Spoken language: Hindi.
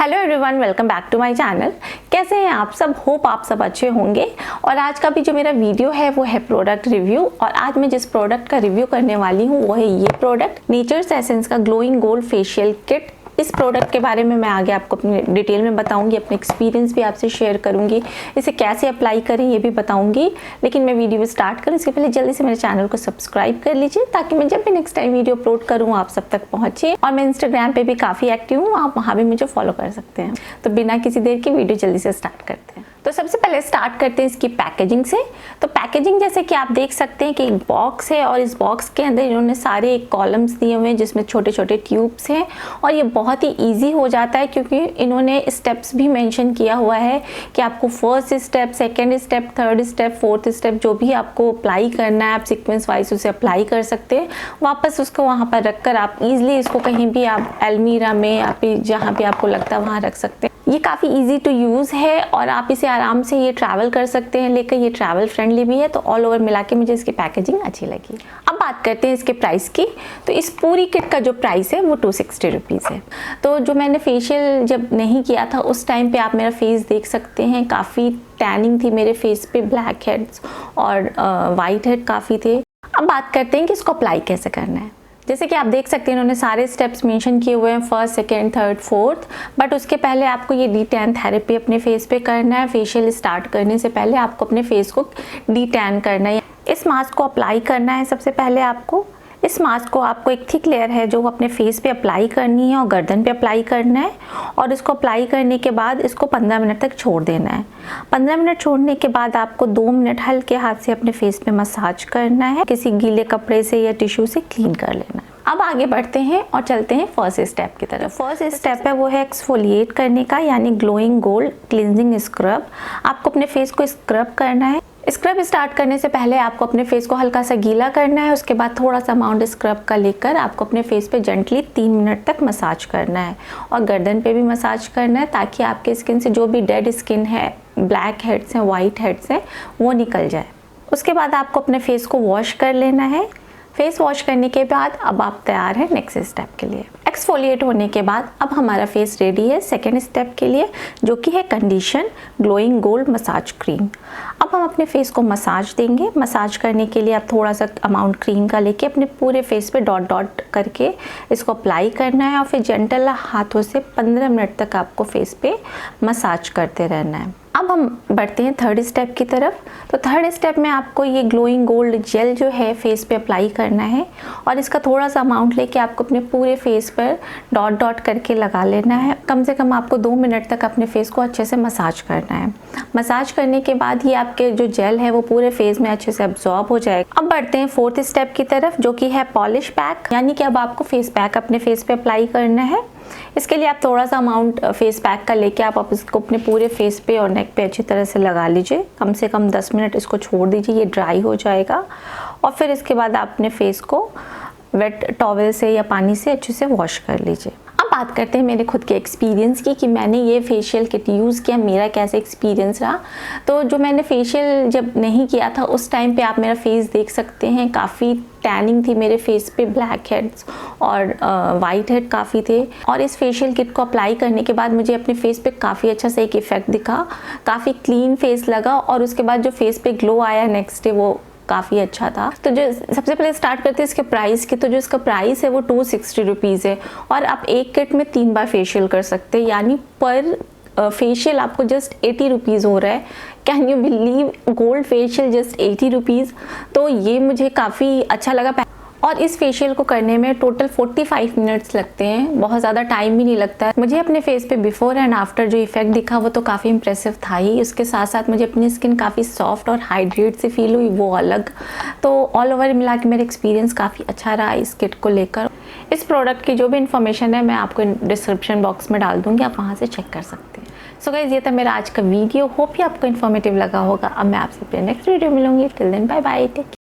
Hello everyone, welcome back to my channel. कैसे हैं आप सब? होप आप सब अच्छे होंगे। और आज का भी जो मेरा वीडियो है वो है प्रोडक्ट रिव्यू। और आज मैं जिस प्रोडक्ट का रिव्यू करने वाली हूँ वो है ये प्रोडक्ट, नेचर्स एसेंस का ग्लोइंग गोल्ड फेशियल किट। इस प्रोडक्ट के बारे में मैं आगे आपको अपनी डिटेल में बताऊंगी, अपने एक्सपीरियंस भी आपसे शेयर करूंगी, इसे कैसे अप्लाई करें ये भी बताऊंगी। लेकिन मैं वीडियो स्टार्ट करूं इससे पहले जल्दी से मेरे चैनल को सब्सक्राइब कर लीजिए ताकि मैं जब भी नेक्स्ट टाइम वीडियो अपलोड करूं आप सब तक पहुंचे। और मैं इंस्टाग्राम पे भी काफ़ी एक्टिव हूँ, आप वहाँ भी मुझे फॉलो कर सकते हैं। तो बिना किसी देर की वीडियो जल्दी से स्टार्ट करते हैं। तो सबसे पहले स्टार्ट करते हैं इसकी पैकेजिंग से। तो पैकेजिंग जैसे कि आप देख सकते हैं कि एक बॉक्स है और इस बॉक्स के अंदर इन्होंने सारे कॉलम्स दिए हुए हैं जिसमें छोटे छोटे ट्यूब्स हैं। और ये बहुत ही इजी हो जाता है क्योंकि इन्होंने स्टेप्स भी मेंशन किया हुआ है कि आपको first step, second step, third step, fourth step जो भी आपको अप्लाई करना है आप सीक्वेंस वाइज उसे अप्लाई कर सकते हैं। वापस उसको वहाँ पर रख कर आप ईजिली इसको कहीं भी आप अलमीरा में या फिर जहाँ भी आपको लगता है वहाँ रख सकते हैं। ये काफ़ी इजी टू यूज़ है और आप इसे आराम से ये ट्रैवल कर सकते हैं लेकर, ये ट्रैवल फ्रेंडली भी है। तो ऑल ओवर मिला के मुझे इसकी पैकेजिंग अच्छी लगी। अब बात करते हैं इसके प्राइस की। तो इस पूरी किट का जो प्राइस है वो 260 रुपीज़ है। तो जो मैंने फेशियल जब नहीं किया था उस टाइम पे आप मेरा फेस देख सकते हैं, काफ़ी टैनिंग थी मेरे फेस पे, ब्लैक हेड्स और वाइट हेड काफ़ी थे। अब बात करते हैं कि इसको अप्लाई कैसे करना है। जैसे कि आप देख सकते हैं इन्होंने सारे स्टेप्स मेंशन किए हुए हैं, first, second, third, fourth. But उसके पहले आपको ये डी-टैन थेरेपी अपने फेस पे करना है। फेशियल स्टार्ट करने से पहले आपको अपने फेस को डी-टैन करना है। इस मास्क को अप्लाई करना है सबसे पहले आपको। इस मास्क को आपको एक थिक लेयर है जो अपने फेस पे अप्लाई करनी है और गर्दन पे अप्लाई करना है। और इसको अप्लाई करने के बाद इसको 15 मिनट तक छोड़ देना है। 15 मिनट छोड़ने के बाद आपको 2 मिनट हल्के हाथ से अपने फेस पे मसाज करना है, किसी गीले कपड़े से या टिश्यू से क्लीन कर लेना है। अब आगे बढ़ते हैं और चलते हैं फर्स्ट स्टेप की तरफ। फर्स्ट स्टेप है वो है एक्सफोलिएट करने का, यानी ग्लोइंग गोल्ड क्लींजिंग स्क्रब। आपको अपने फेस को स्क्रब करना है। स्क्रब स्टार्ट करने से पहले आपको अपने फेस को हल्का सा गीला करना है। उसके बाद थोड़ा सा अमाउंट स्क्रब का लेकर आपको अपने फेस पे जेंटली 3 मिनट तक मसाज करना है और गर्दन पे भी मसाज करना है ताकि आपके स्किन से जो भी डेड स्किन है, ब्लैक हेड्स हैं, वाइट हेड्स हैं, वो निकल जाए। उसके बाद आपको अपने फेस को वॉश कर लेना है। फेस वॉश करने के बाद अब आप तैयार हैं नेक्स्ट स्टेप के लिए। एक्सफोलिएट होने के बाद अब हमारा फेस रेडी है सेकेंड स्टेप के लिए, जो कि है condition glowing gold massage cream. अब हम अपने फेस को मसाज देंगे। मसाज करने के लिए आप थोड़ा सा अमाउंट क्रीम का लेके अपने पूरे फेस पे डॉट डॉट करके इसको अप्लाई करना है और फिर जेंटल हाथों से 15 मिनट तक आपको फेस पे मसाज करते रहना है। अब हम बढ़ते हैं थर्ड स्टेप की तरफ। तो थर्ड स्टेप में आपको ये ग्लोइंग गोल्ड जेल जो है फेस पे अप्लाई करना है और इसका थोड़ा सा अमाउंट लेके आपको अपने पूरे फेस पर डॉट डॉट करके लगा लेना है। कम से कम आपको 2 मिनट तक अपने फेस को अच्छे से मसाज करना है। मसाज करने के बाद ये आपके जो जेल है वो पूरे फेस में अच्छे से अब्जॉर्ब हो जाएगा। अब बढ़ते हैं फोर्थ स्टेप की तरफ, जो कि है पॉलिश पैक, यानी कि अब आपको फेस पैक अपने फेस पे अप्लाई करना है। इसके लिए आप थोड़ा सा अमाउंट फेस पैक का लेके आप इसको अपने पूरे फेस पे और नेक पे अच्छी तरह से लगा लीजिए। कम से कम 10 मिनट इसको छोड़ दीजिए, ये ड्राई हो जाएगा। और फिर इसके बाद आप अपने फेस को वेट टॉवल से या पानी से अच्छे से वॉश कर लीजिए। अब बात करते हैं मेरे खुद के एक्सपीरियंस की कि मैंने ये फेशियल किट यूज़ किया, मेरा कैसे एक्सपीरियंस रहा। तो जो मैंने फेशियल जब नहीं किया था उस टाइम पे आप मेरा फेस देख सकते हैं, काफ़ी टैनिंग थी मेरे फेस पे, ब्लैक हेड्स और वाइट हेड काफ़ी थे। और इस फेशियल किट को अप्लाई करने के बाद मुझे अपने फेस पे काफ़ी अच्छा सा एक इफेक्ट दिखा, काफ़ी क्लीन फेस लगा और उसके बाद जो फेस पे ग्लो आया नेक्स्ट डे वो काफ़ी अच्छा था। तो जो सबसे पहले स्टार्ट करते हैं इसके प्राइस की। तो जो इसका प्राइस है वो 260 रुपीज़ है और आप एक किट में 3 बार फेशियल कर सकते हैं, यानी पर फेशियल आपको जस्ट 80 रुपीज़ हो रहा है। Can you believe, gold facial just 80 rupees. तो ये मुझे काफ़ी अच्छा लगा। और इस फेशियल को करने में टोटल 45 मिनट्स लगते हैं, बहुत ज़्यादा टाइम भी नहीं लगता है। मुझे अपने फेस पे बिफोर एंड आफ्टर जो इफेक्ट दिखा वो तो काफ़ी इंप्रेसिव था ही। उसके साथ साथ मुझे अपनी स्किन काफ़ी सॉफ्ट और हाइड्रेट से फील हुई, वो अलग। तो ऑल ओवर मिला के मेरा एक्सपीरियंस काफ़ी अच्छा रहा इस किट को लेकर। इस प्रोडक्ट की जो भी इन्फॉर्मेशन है मैं आपको डिस्क्रिप्शन बॉक्स में डाल दूँगी, आप वहाँ से चेक कर सकते हैं। सो गाइस, ये था मेरा आज का वीडियो। होप ही आपको इन्फॉर्मेटिव लगा होगा। अब मैं आपसे अपने नेक्स्ट वीडियो मिलूंगी। Till then bye bye, take care.